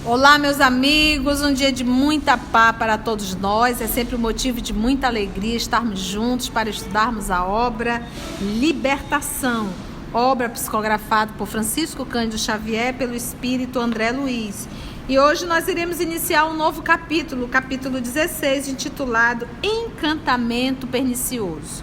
Olá, meus amigos, um dia de muita paz para todos nós. É sempre um motivo de muita alegria estarmos juntos para estudarmos a obra Libertação, obra psicografada por Francisco Cândido Xavier pelo Espírito André Luiz. E hoje nós iremos iniciar um novo capítulo, capítulo 16, intitulado Encantamento Pernicioso.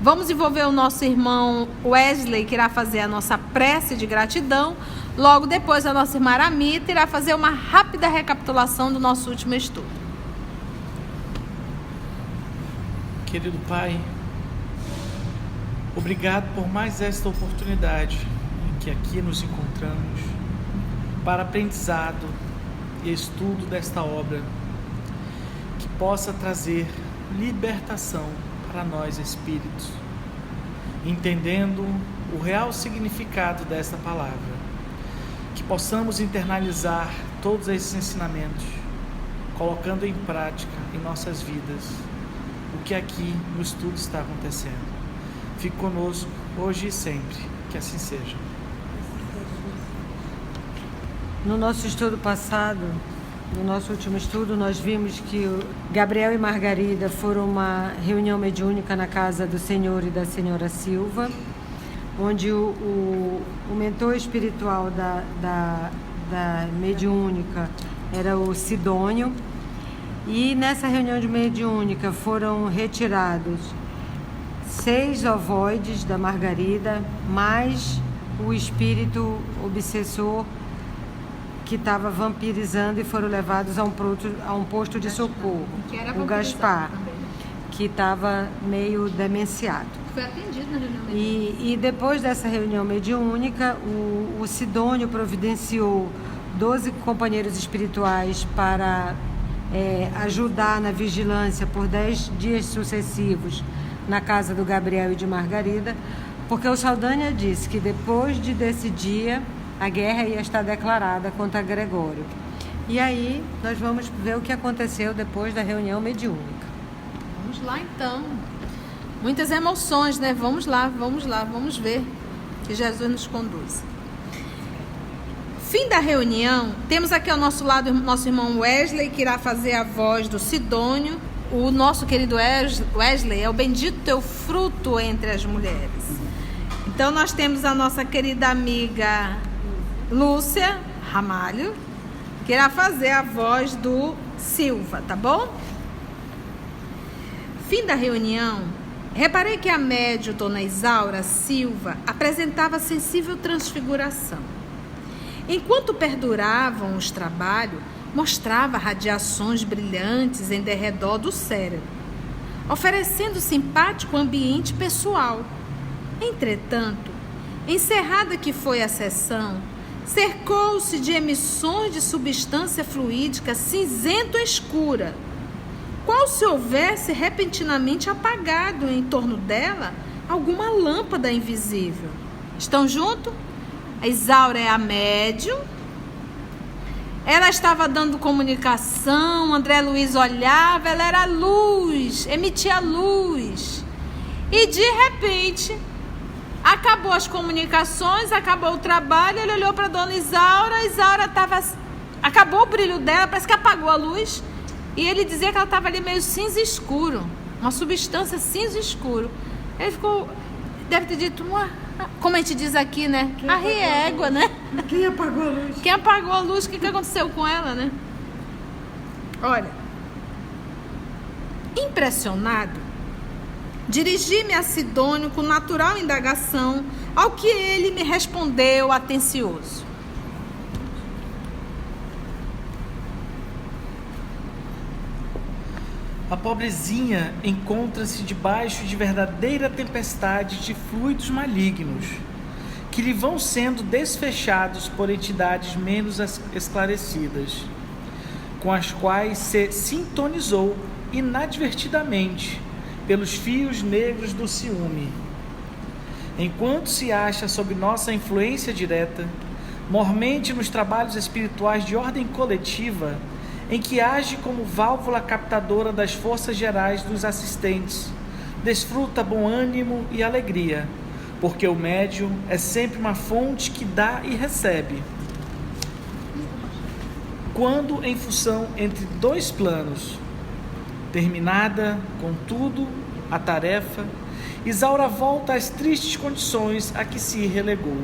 Vamos envolver o nosso irmão Wesley, que irá fazer a nossa prece de gratidão. Logo depois, a nossa irmã Aramita irá fazer uma rápida recapitulação do nosso último estudo. Querido Pai, obrigado por mais esta oportunidade em que aqui nos encontramos para aprendizado e estudo desta obra, que possa trazer libertação para nós espíritos, entendendo o real significado desta palavra, que possamos internalizar todos esses ensinamentos, colocando em prática em nossas vidas o que aqui no estudo está acontecendo. Fique conosco hoje e sempre, que assim seja. No nosso estudo passado, no nosso último estudo, nós vimos que o Gabriel e Margarida foram a uma reunião mediúnica na casa do senhor e da senhora Silva, onde o mentor espiritual da mediúnica era o Sidônio, e nessa reunião de mediúnica foram retirados 6 ovoides da Margarida, mais o espírito obsessor que estava vampirizando, e foram levados a um posto de socorro, o Gaspar, que estava meio demenciado. Foi atendido na reunião mediúnica. E depois dessa reunião mediúnica, o Sidônio providenciou 12 companheiros espirituais para ajudar na vigilância por 10 dias sucessivos na casa do Gabriel e de Margarida, porque o Saldanha disse que depois desse dia a guerra ia estar declarada contra Gregório. E aí nós vamos ver o que aconteceu depois da reunião mediúnica. Vamos lá então. Muitas emoções, né? Vamos lá, vamos ver que Jesus nos conduz. Fim da reunião, temos aqui ao nosso lado o nosso irmão Wesley, que irá fazer a voz do Sidônio. O nosso querido Wesley é o bendito teu fruto entre as mulheres. Então nós temos a nossa querida amiga Lúcia Ramalho, que irá fazer a voz do Silva, tá bom? Fim da reunião, reparei que a médium Dona Isaura Silva apresentava sensível transfiguração. Enquanto perduravam os trabalhos, mostrava radiações brilhantes em derredor do cérebro, oferecendo simpático ambiente pessoal. Entretanto, encerrada que foi a sessão, cercou-se de emissões de substância fluídica cinzento-escura, qual se houvesse repentinamente apagado em torno dela alguma lâmpada invisível. Estão juntos? A Isaura é a médium. Ela estava dando comunicação, André Luiz olhava, ela era luz, emitia luz. E de repente, acabou as comunicações, acabou o trabalho, ele olhou para a Dona Isaura, a Isaura estava... Acabou o brilho dela, parece que apagou a luz. E ele dizia que ela estava ali meio cinza escuro, uma substância cinza escuro. Ele ficou, deve ter dito, como a gente diz aqui, né? A riégua, né? Quem apagou a luz? Quem apagou a luz, o que aconteceu com ela, né? Olha, impressionado, dirigi-me a Sidônio com natural indagação, ao que ele me respondeu atencioso. A pobrezinha encontra-se debaixo de verdadeira tempestade de fluidos malignos, que lhe vão sendo desfechados por entidades menos esclarecidas, com as quais se sintonizou inadvertidamente pelos fios negros do ciúme. Enquanto se acha sob nossa influência direta, mormente nos trabalhos espirituais de ordem coletiva, em que age como válvula captadora das forças gerais dos assistentes, desfruta bom ânimo e alegria, porque o médium é sempre uma fonte que dá e recebe. quando em função entre dois planos. Terminada, contudo, a tarefa, Isaura volta às tristes condições a que se relegou.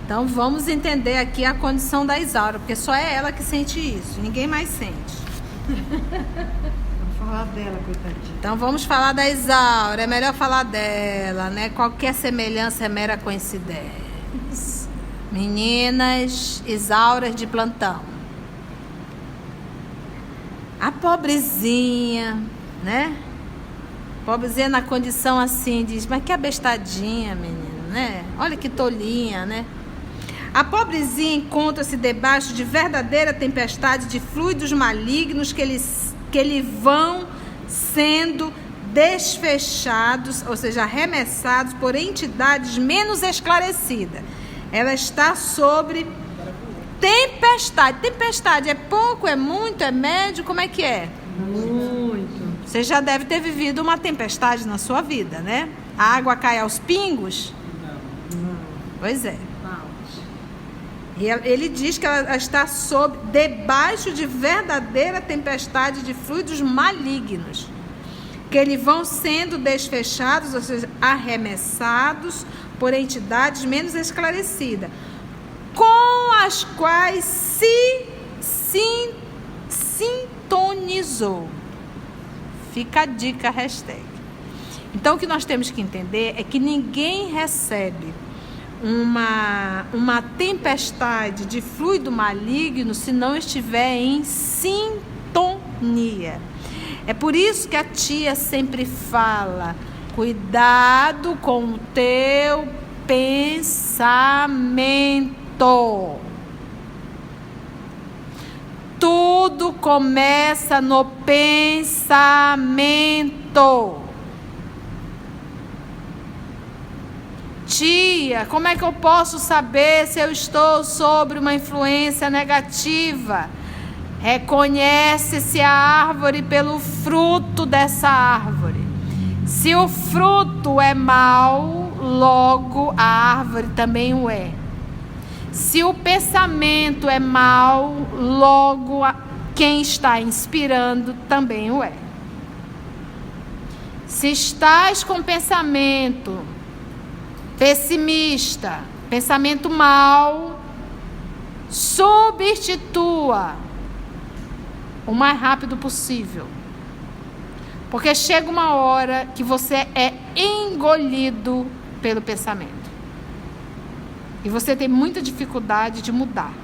Então vamos entender aqui a condição da Isaura, porque só é ela que sente isso, ninguém mais sente. Vamos falar dela, coitadinha. Então vamos falar da Isaura, é melhor falar dela, né? Qualquer semelhança é mera coincidência. Meninas, Isauras de plantão. A pobrezinha, né? Pobrezinha na condição assim, diz, mas que abestadinha, menina, né? Olha que tolinha, né? A pobrezinha encontra-se debaixo de verdadeira tempestade de fluidos malignos que lhe vão sendo desfechados, ou seja, arremessados por entidades menos esclarecidas. Ela está sobre tempestade. Tempestade é pouco, é muito, é médio, como é que é? Muito. Você já deve ter vivido uma tempestade na sua vida, né? A água cai aos pingos? Não. Pois é. E ele diz que ela está debaixo de verdadeira tempestade de fluidos malignos, que lhe vão sendo desfechados, ou seja, arremessados por entidades menos esclarecidas, com as quais se sintonizou. Fica a dica, hashtag. Então, o que nós temos que entender é que ninguém recebe uma tempestade de fluido maligno se não estiver em sintonia. É por isso que a tia sempre fala: cuidado com o teu pensamento. Tudo começa no pensamento. Tia, como é que eu posso saber se eu estou sobre uma influência negativa? Reconhece-se a árvore pelo fruto dessa árvore. Se o fruto é mau, logo a árvore também o é. Se o pensamento é mau, logo quem está inspirando também o é. Se estás com pensamento pessimista, pensamento mau, substitua o mais rápido possível. Porque chega uma hora que você é engolido pelo pensamento. E você tem muita dificuldade de mudar.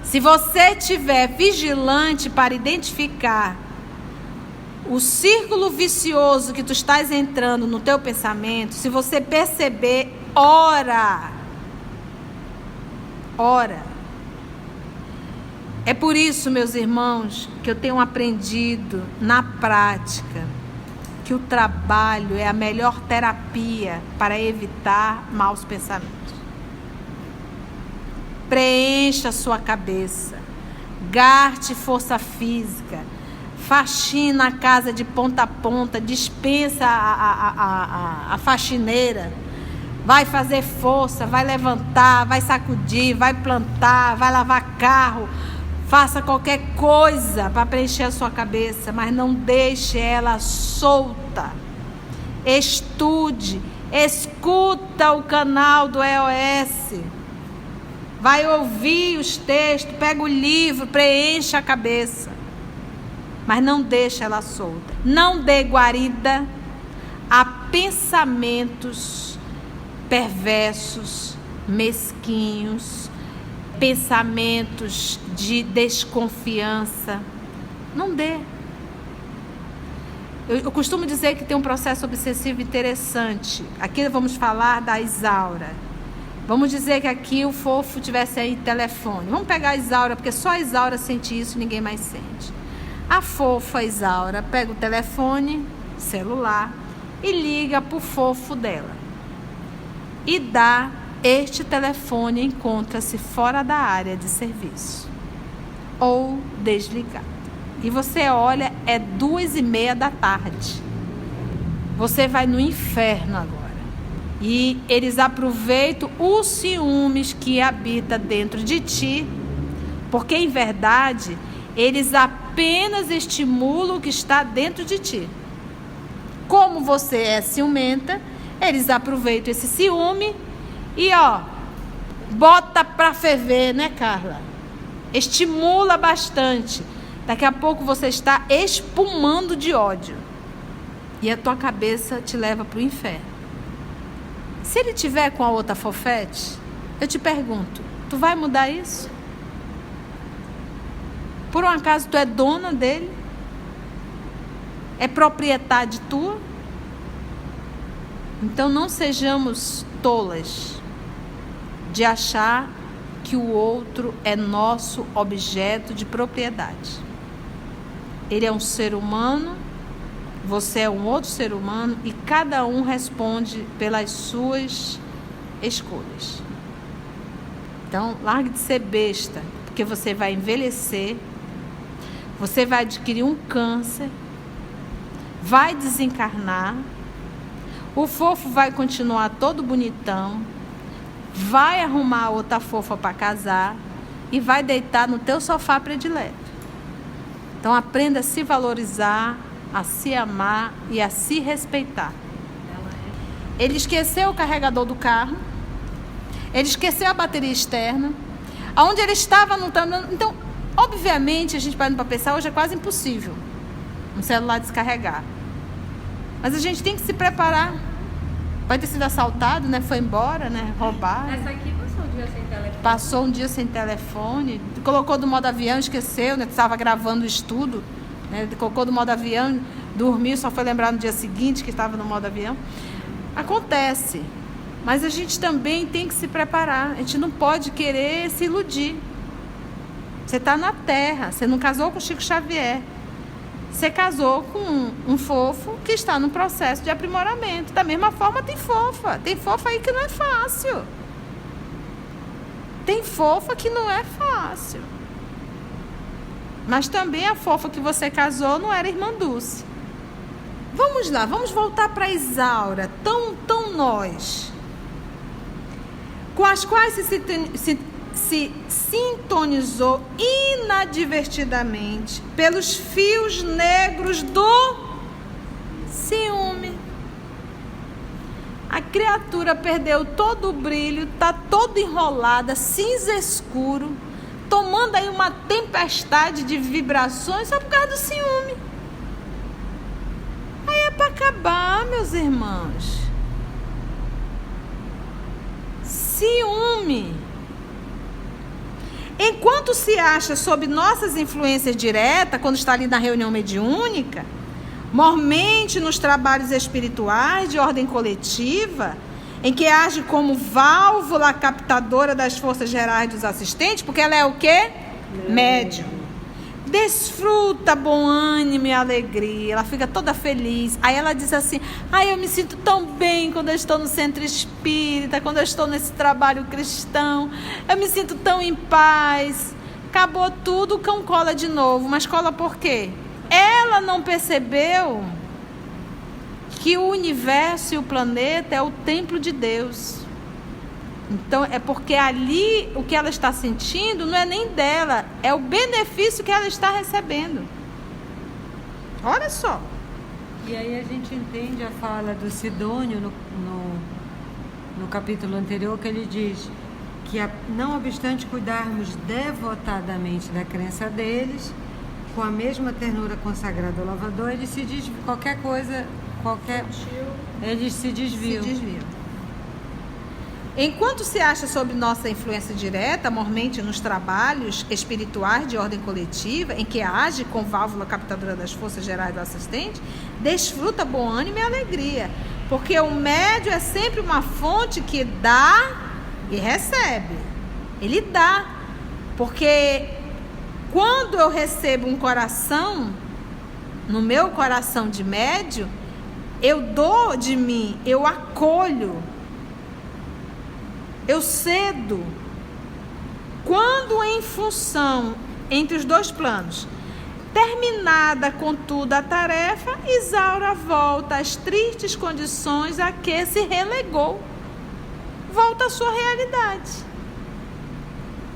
Se você estiver vigilante para identificar o círculo vicioso que tu estás entrando no teu pensamento, se você perceber, ora. É por isso, meus irmãos, que eu tenho aprendido na prática que o trabalho é a melhor terapia para evitar maus pensamentos. Preencha a sua cabeça, gaste força física, faxina a casa de ponta a ponta, dispensa a faxineira, vai fazer força, vai levantar, vai sacudir, vai plantar, vai lavar carro, faça qualquer coisa para preencher a sua cabeça, mas não deixe ela solta. Estude, escuta o canal do EOS, vai ouvir os textos, pega o livro, preenche a cabeça. Mas não deixe ela solta. Não dê guarida a pensamentos perversos, mesquinhos, pensamentos de desconfiança. Não dê. Eu costumo dizer que tem um processo obsessivo interessante. Aqui vamos falar da Isaura. Vamos dizer que aqui o fofo tivesse aí telefone. Vamos pegar a Isaura, porque só a Isaura sente isso, ninguém mais sente. A fofa Isaura pega o telefone, celular, e liga para o fofo dela. E dá, este telefone encontra-se fora da área de serviço. Ou desligado. E você olha, é 2:30 da tarde. Você vai no inferno agora. E eles aproveitam os ciúmes que habita dentro de ti porque em verdade eles apenas estimulam o que está dentro de ti. Como você é ciumenta, eles aproveitam esse ciúme e bota pra ferver, né, Carla? Estimula bastante. Daqui a pouco você está espumando de ódio. E a tua cabeça te leva pro inferno. Se ele tiver com a outra fofete, eu te pergunto, tu vai mudar isso? Por um acaso tu é dona dele? É propriedade tua? Então não sejamos tolas de achar que o outro é nosso objeto de propriedade. Ele é um ser humano, você é um outro ser humano e cada um responde pelas suas escolhas. Então, largue de ser besta, porque você vai envelhecer, você vai adquirir um câncer, vai desencarnar, o fofo vai continuar todo bonitão, vai arrumar outra fofa para casar e vai deitar no teu sofá predileto. Então aprenda a se valorizar, a se amar e a se respeitar. Ele esqueceu o carregador do carro, ele esqueceu a bateria externa, aonde ele estava não está. Então, obviamente, a gente vai para pensar, hoje é quase impossível um celular descarregar. Mas a gente tem que se preparar. Pode ter sido assaltado, né? Foi embora, né? Roubado. Essa aqui passou um dia sem telefone. Passou um dia sem telefone. Colocou do modo avião, esqueceu, né? Estava gravando o estudo. Né? Colocou do modo avião, dormiu, só foi lembrar no dia seguinte que estava no modo avião. Acontece. Mas a gente também tem que se preparar. A gente não pode querer se iludir. Você está na Terra. Você não casou com Chico Xavier. Você casou com um fofo que está no processo de aprimoramento. Da mesma forma tem fofa. Tem fofa aí que não é fácil. Tem fofa que não é fácil. Mas também a fofa que você casou não era irmã Dulce. Vamos lá, vamos voltar para Isaura. Tão nós. Com as quais se sintonizou inadvertidamente pelos fios negros do ciúme. A criatura perdeu todo o brilho, está toda enrolada, cinza escuro, tomando aí uma tempestade de vibrações só por causa do ciúme. Aí é para acabar, meus irmãos. Ciúme. Enquanto se acha sob nossas influências diretas, quando está ali na reunião mediúnica, mormente nos trabalhos espirituais de ordem coletiva, em que age como válvula captadora das forças gerais dos assistentes, porque ela é o quê? Médium. Desfruta bom ânimo e alegria, ela fica toda feliz. Aí ela diz assim, eu me sinto tão bem quando eu estou no centro espírita, quando eu estou nesse trabalho cristão, eu me sinto tão em paz. Acabou tudo, o cão cola de novo. Mas cola por quê? Ela não percebeu que o universo e o planeta é o templo de Deus. Então, é porque ali o que ela está sentindo não é nem dela, é o benefício que ela está recebendo. Olha só. E aí a gente entende a fala do Sidônio no capítulo anterior, que ele diz que não obstante cuidarmos devotadamente da crença deles, com a mesma ternura consagrada ao lavador, eles se desviam. Eles se desviam. Enquanto se acha sob nossa influência direta, mormente nos trabalhos espirituais de ordem coletiva, em que age com válvula captadora das forças gerais do assistente, desfruta bom ânimo e alegria. Porque o médium é sempre uma fonte que dá e recebe. Ele dá. Porque quando eu recebo um coração, no meu coração de médium, eu dou de mim, eu acolho. Eu cedo. Quando em função entre os dois planos, terminada contudo a tarefa, Isaura volta às tristes condições a que se relegou. Volta à sua realidade.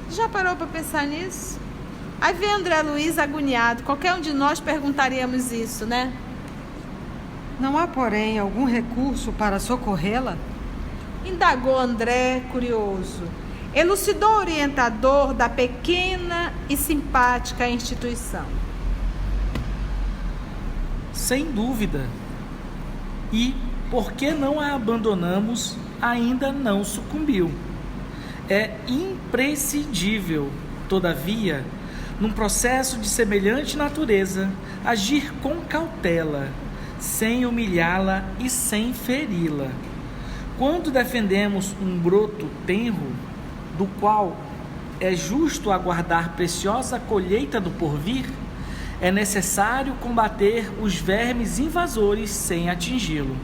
Já parou para pensar nisso? Aí vem André Luiz agoniado. Qualquer um de nós perguntaríamos isso, né? Não há, porém, algum recurso para socorrê-la? Indagou André, curioso. Elucidou o orientador da pequena e simpática instituição. Sem dúvida. E, porque não a abandonamos, ainda não sucumbiu. É imprescindível, todavia, num processo de semelhante natureza, agir com cautela, sem humilhá-la e sem feri-la. Quando defendemos um broto tenro, do qual é justo aguardar preciosa colheita do porvir, é necessário combater os vermes invasores sem atingi-lo.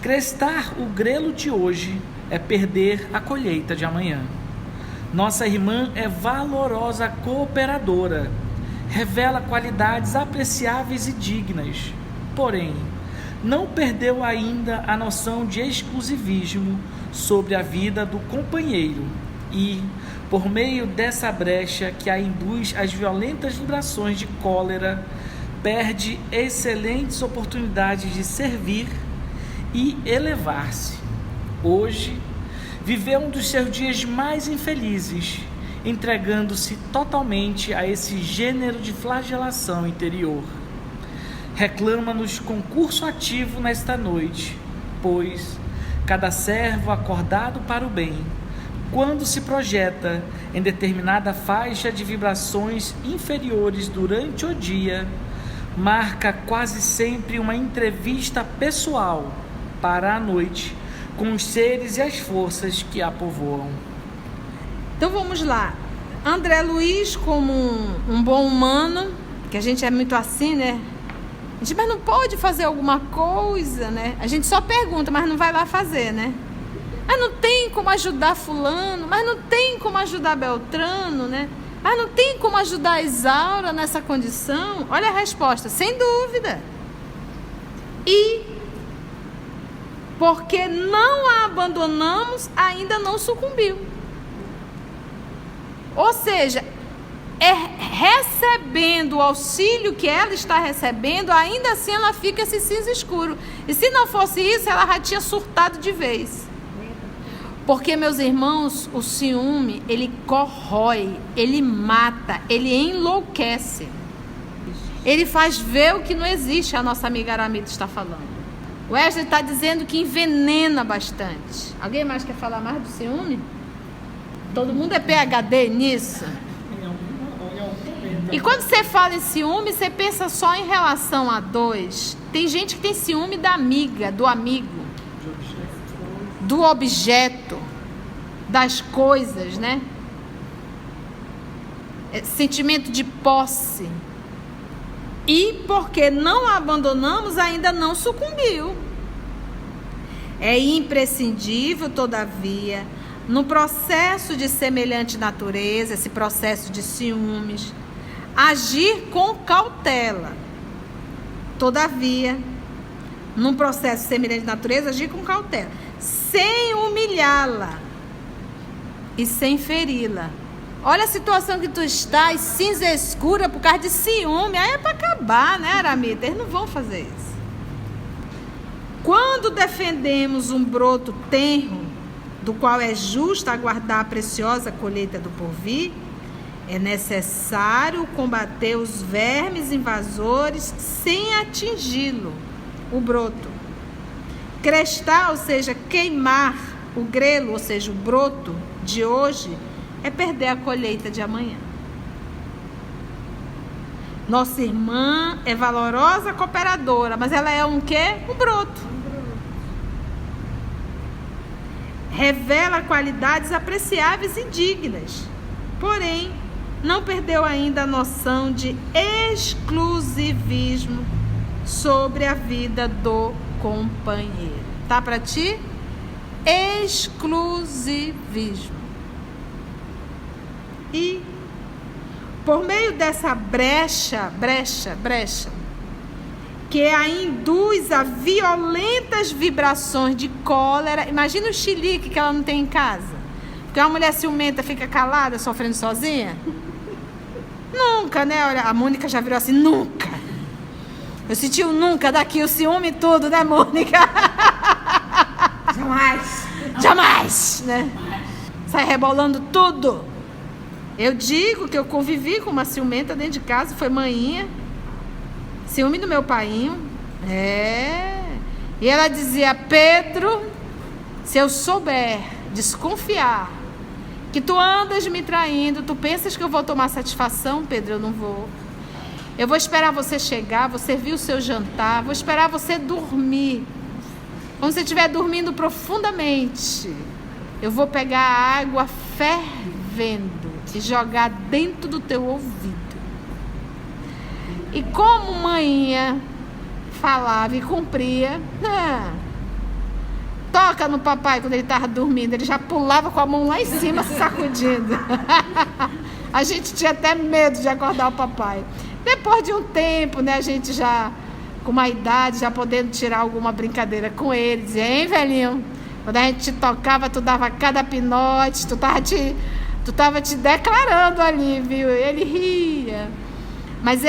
Crestar o grelo de hoje é perder a colheita de amanhã. Nossa irmã é valorosa cooperadora, revela qualidades apreciáveis e dignas, porém, não perdeu ainda a noção de exclusivismo sobre a vida do companheiro e, por meio dessa brecha que a induz às violentas vibrações de cólera, perde excelentes oportunidades de servir e elevar-se. Hoje, viveu um dos seus dias mais infelizes, entregando-se totalmente a esse gênero de flagelação interior. Reclama-nos concurso ativo nesta noite, pois cada servo acordado para o bem, quando se projeta em determinada faixa de vibrações inferiores durante o dia, marca quase sempre uma entrevista pessoal para a noite com os seres e as forças que a povoam. Então vamos lá. André Luiz, como um bom humano, que a gente é muito assim, né? A gente, mas não pode fazer alguma coisa, né? A gente só pergunta, mas não vai lá fazer, né? Mas não tem como ajudar fulano, mas não tem como ajudar Beltrano, né? Mas não tem como ajudar Isaura nessa condição. Olha a resposta, sem dúvida. E porque não a abandonamos, ainda não sucumbiu. Ou seja, recebendo o auxílio que ela está recebendo, ainda assim ela fica esse cinza escuro. E se não fosse isso, ela já tinha surtado de vez. Porque, meus irmãos, o ciúme, ele corrói, ele mata, ele enlouquece. Ele faz ver o que não existe, a nossa amiga Aramita está falando. O Wesley está dizendo que envenena bastante. Alguém mais quer falar mais do ciúme? Todo mundo é PhD nisso. E quando você fala em ciúme, você pensa só em relação a dois. Tem gente que tem ciúme da amiga, do amigo, do objeto, das coisas, né? Sentimento de posse. E porque não a abandonamos, ainda não sucumbiu. É imprescindível, todavia, no processo de semelhante natureza, esse processo de ciúmes, agir com cautela. Todavia, num processo semelhante de natureza, agir com cautela, sem humilhá-la e sem feri-la. Olha a situação que tu estás, cinza escura por causa de ciúme. Aí é para acabar, né, Aramita? Eles não vão fazer isso. Quando defendemos um broto tenro, do qual é justo aguardar a preciosa colheita do porvir, é necessário combater os vermes invasores sem atingi-lo, o broto. Crestar, ou seja, queimar o grelo, ou seja, o broto de hoje, é perder a colheita de amanhã. Nossa irmã é valorosa cooperadora, mas ela é um quê? Um broto. Revela qualidades apreciáveis e dignas, porém, não perdeu ainda a noção de exclusivismo sobre a vida do companheiro. Tá para ti? Exclusivismo. E por meio dessa brecha, que a induz a violentas vibrações de cólera. Imagina o chilique que ela não tem em casa. Porque uma mulher ciumenta fica calada, sofrendo sozinha. Nunca, né? Olha, a Mônica já virou assim, nunca. Eu senti o nunca daqui, o ciúme e tudo, né, Mônica? Jamais. Jamais, né? Sai rebolando tudo. Eu digo que eu convivi com uma ciumenta dentro de casa, foi manhinha. Ciúme do meu painho. E ela dizia, Pedro, se eu souber desconfiar que tu andas me traindo, tu pensas que eu vou tomar satisfação, Pedro? Eu não vou. Eu vou esperar você chegar, vou servir o seu jantar, vou esperar você dormir. Quando você estiver dormindo profundamente, eu vou pegar a água fervendo e jogar dentro do teu ouvido. E como manhinha falava e cumpria, toca no papai quando ele estava dormindo, ele já pulava com a mão lá em cima se sacudindo. A gente tinha até medo de acordar o papai. Depois de um tempo, né, a gente já com uma idade, já podendo tirar alguma brincadeira com ele, dizia, hein, velhinho, quando a gente te tocava, tu dava cada pinote, tu tava te declarando ali, viu? Ele ria. Mas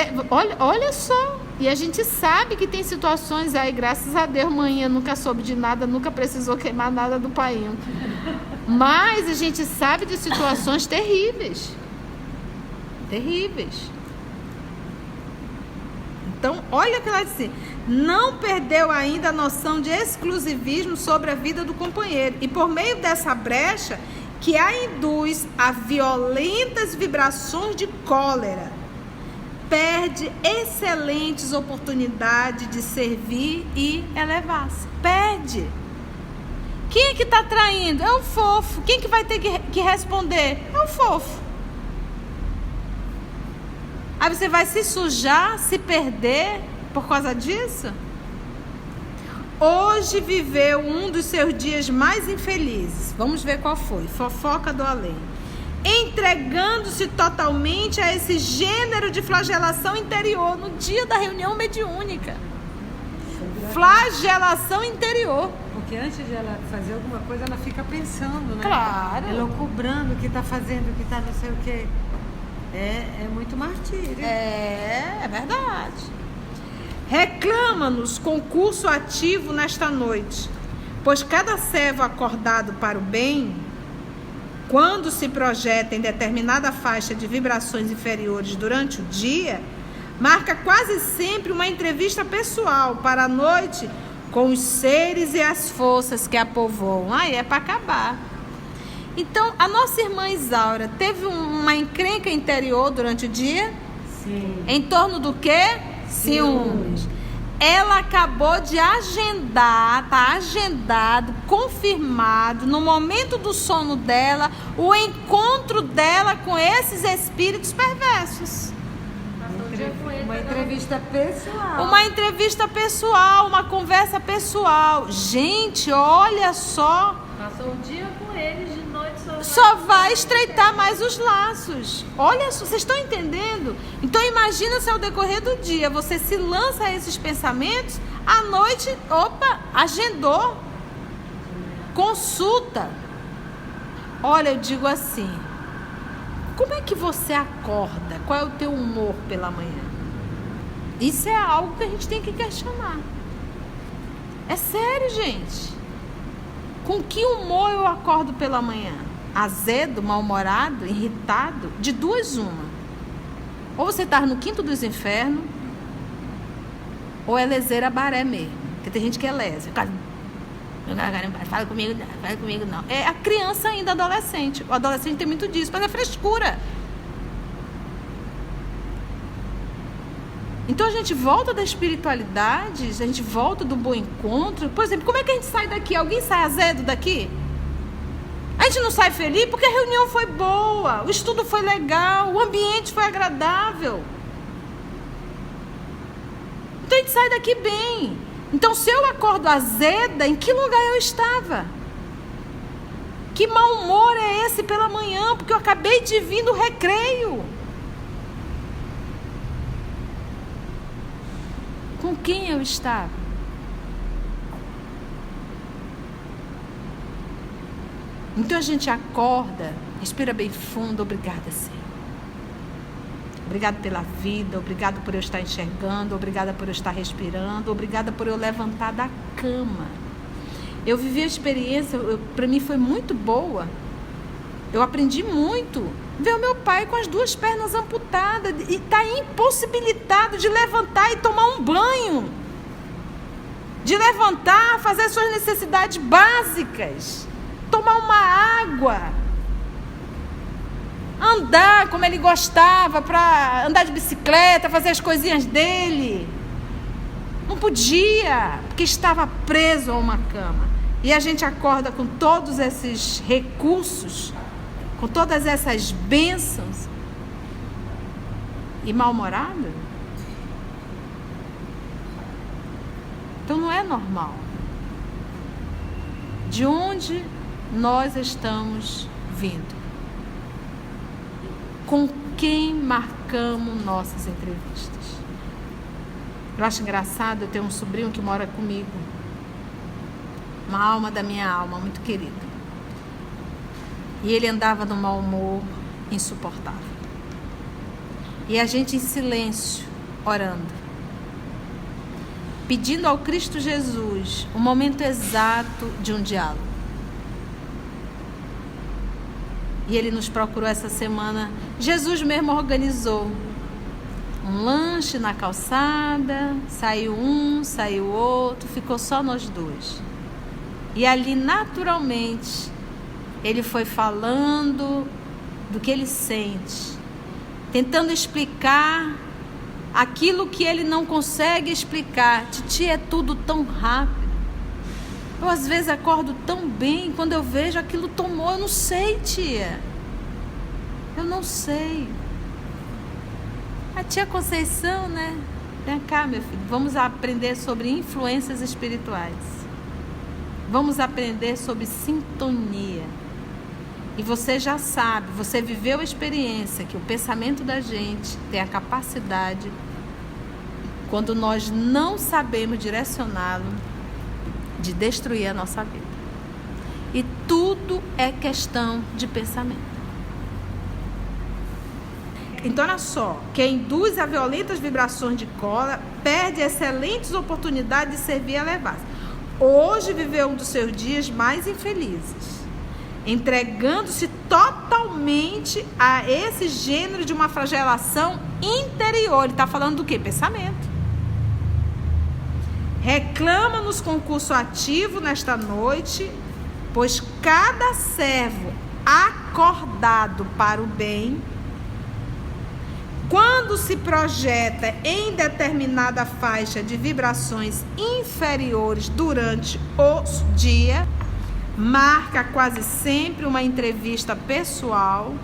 olha só, e a gente sabe que tem situações aí, graças a Deus, manhã nunca soube de nada, nunca precisou queimar nada do painho. Mas a gente sabe de situações terríveis. Terríveis. Então, olha o que ela disse. Não perdeu ainda a noção de exclusivismo sobre a vida do companheiro. E por meio dessa brecha, que a induz a violentas vibrações de cólera, perde excelentes oportunidades de servir e elevar-se. Perde. Quem é que está traindo? É o fofo. Quem que vai ter que responder? É o fofo. Aí você vai se sujar, se perder por causa disso? Hoje viveu um dos seus dias mais infelizes. Vamos ver qual foi. Fofoca do além. Entregando-se totalmente a esse gênero de flagelação interior no dia da reunião mediúnica. Flagelação interior. Porque antes de ela fazer alguma coisa, ela fica pensando, né? Claro. Ela cobrando o que está fazendo, o que está não sei o quê. É muito martírio. É verdade. Reclama-nos concurso ativo nesta noite, pois cada servo acordado para o bem, quando se projeta em determinada faixa de vibrações inferiores durante o dia, marca quase sempre uma entrevista pessoal para a noite com os seres e as forças que a povoam. Aí é para acabar. Então, a nossa irmã Isaura teve uma encrenca interior durante o dia? Sim. Em torno do quê? Ciúmes. Ela acabou de agendar, está agendado, confirmado, no momento do sono dela, o encontro dela com esses espíritos perversos. Uma entrevista pessoal. Uma entrevista pessoal, uma conversa pessoal. Gente, olha só. Passou o dia com eles, de noite só vai estreitar mais os laços. Olha, vocês estão entendendo? Então imagina se ao decorrer do dia você se lança a esses pensamentos, à noite, opa, agendou, consulta. Olha, eu digo assim, como é que você acorda? Qual é o teu humor pela manhã? Isso é algo que a gente tem que questionar. É sério, gente. Com que humor eu acordo pela manhã? Azedo, mal-humorado, irritado? De duas, uma. Ou você está no quinto dos infernos, ou é leseira baré mesmo. Porque tem gente que é lesa. Fala comigo não. É a criança ainda, adolescente. O adolescente tem muito disso, mas é frescura. Então a gente volta da espiritualidade, a gente volta do bom encontro. Por exemplo, como é que a gente sai daqui? Alguém sai azedo daqui? A gente não sai feliz porque a reunião foi boa, o estudo foi legal, o ambiente foi agradável. Então a gente sai daqui bem. Então se eu acordo azeda, em que lugar eu estava? Que mau humor é esse pela manhã? Porque eu acabei de vir do recreio. Com quem eu estava? Então a gente acorda, respira bem fundo, obrigada, Senhor. Obrigado pela vida, obrigado por eu estar enxergando, obrigada por eu estar respirando, obrigada por eu levantar da cama. Eu vivi a experiência, para mim foi muito boa. Eu aprendi muito. Ver o meu pai com as 2 pernas amputadas e tá impossibilitado de levantar e tomar um banho. De levantar, fazer suas necessidades básicas. Tomar uma água. Andar como ele gostava, para andar de bicicleta, fazer as coisinhas dele. Não podia, porque estava preso a uma cama. E a gente acorda com todos esses recursos, com todas essas bênçãos, e mal-humorado? Então não é normal. De onde nós estamos vindo? Com quem marcamos nossas entrevistas? Eu acho engraçado, eu tenho um sobrinho que mora comigo, uma alma da minha alma, muito querido. E ele andava num mau humor insuportável. E a gente em silêncio, orando, pedindo ao Cristo Jesus o momento exato de um diálogo. E ele nos procurou essa semana. Jesus mesmo organizou um lanche na calçada, saiu um, saiu outro, ficou só nós 2. E ali, naturalmente, ele foi falando do que ele sente, tentando explicar aquilo que ele não consegue explicar. Titi, é tudo tão rápido. Eu às vezes acordo tão bem, quando eu vejo aquilo tomou, eu não sei, tia. Eu não sei. A tia Conceição, né? Vem cá, meu filho, vamos aprender sobre influências espirituais. Vamos aprender sobre sintonia. E você já sabe, você viveu a experiência que o pensamento da gente tem a capacidade, quando nós não sabemos direcioná-lo, de destruir a nossa vida. E tudo é questão de pensamento. Então, olha só, quem induz a violentas vibrações de cola perde excelentes oportunidades de servir e elevar-se. Hoje viveu um dos seus dias mais infelizes, entregando-se totalmente a esse gênero de uma flagelação interior. Ele está falando do quê? Pensamento. Reclama nos concurso ativo nesta noite, pois cada servo acordado para o bem, quando se projeta em determinada faixa de vibrações inferiores durante o dia, marca quase sempre uma entrevista pessoal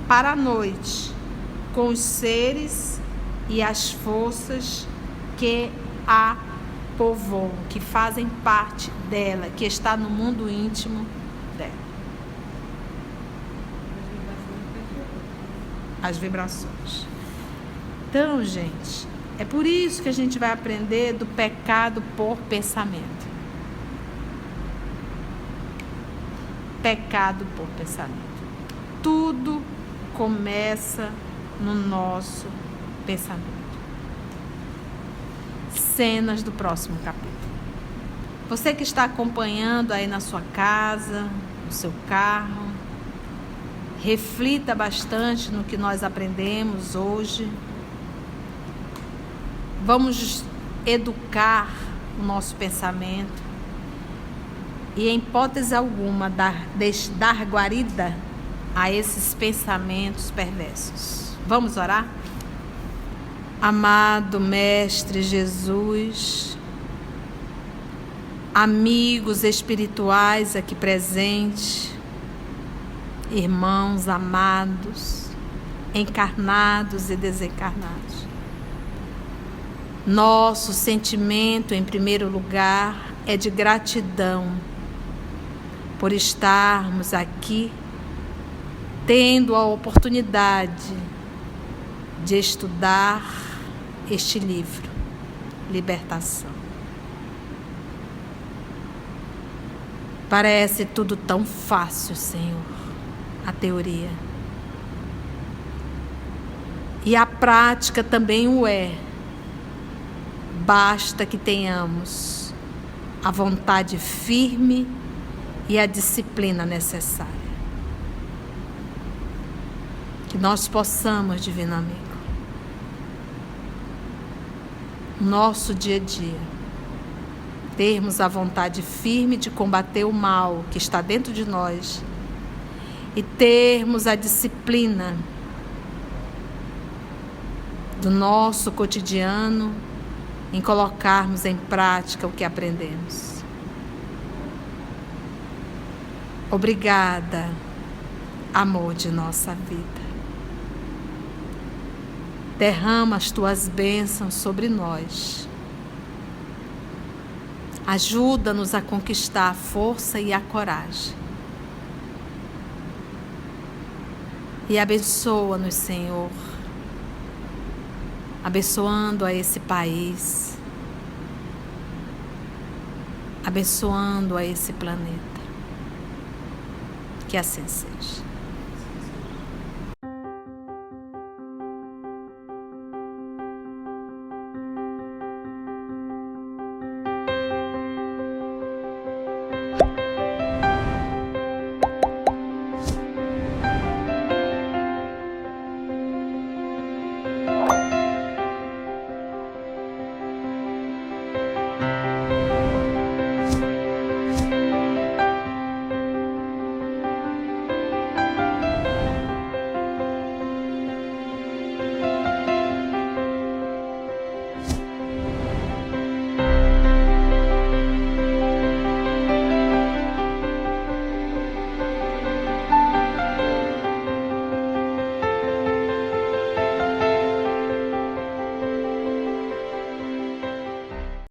para a noite com os seres e as forças que a povoam, que fazem parte dela, que está no mundo íntimo dela. As vibrações. Então, gente, é por isso que a gente vai aprender do pecado por pensamento. Pecado por pensamento. Tudo começa no nosso pensamento. Cenas do próximo capítulo. Você que está acompanhando aí na sua casa, no seu carro, reflita bastante no que nós aprendemos hoje. Vamos educar o nosso pensamento e, em hipótese alguma, dar guarida a esses pensamentos perversos. Vamos orar? Amado Mestre Jesus, amigos espirituais aqui presentes, irmãos amados, encarnados e desencarnados, nosso sentimento, em primeiro lugar, é de gratidão por estarmos aqui, tendo a oportunidade de estudar este livro, Libertação. Parece tudo tão fácil, Senhor, a teoria. E a prática também o é. Basta que tenhamos a vontade firme e a disciplina necessária. Que nós possamos, Divino Amigo, no nosso dia a dia, termos a vontade firme de combater o mal que está dentro de nós e termos a disciplina do nosso cotidiano em colocarmos em prática o que aprendemos. Obrigada, amor de nossa vida. Derrama as tuas bênçãos sobre nós. Ajuda-nos a conquistar a força e a coragem. E abençoa-nos, Senhor, abençoando a esse país, abençoando a esse planeta. Que assim seja.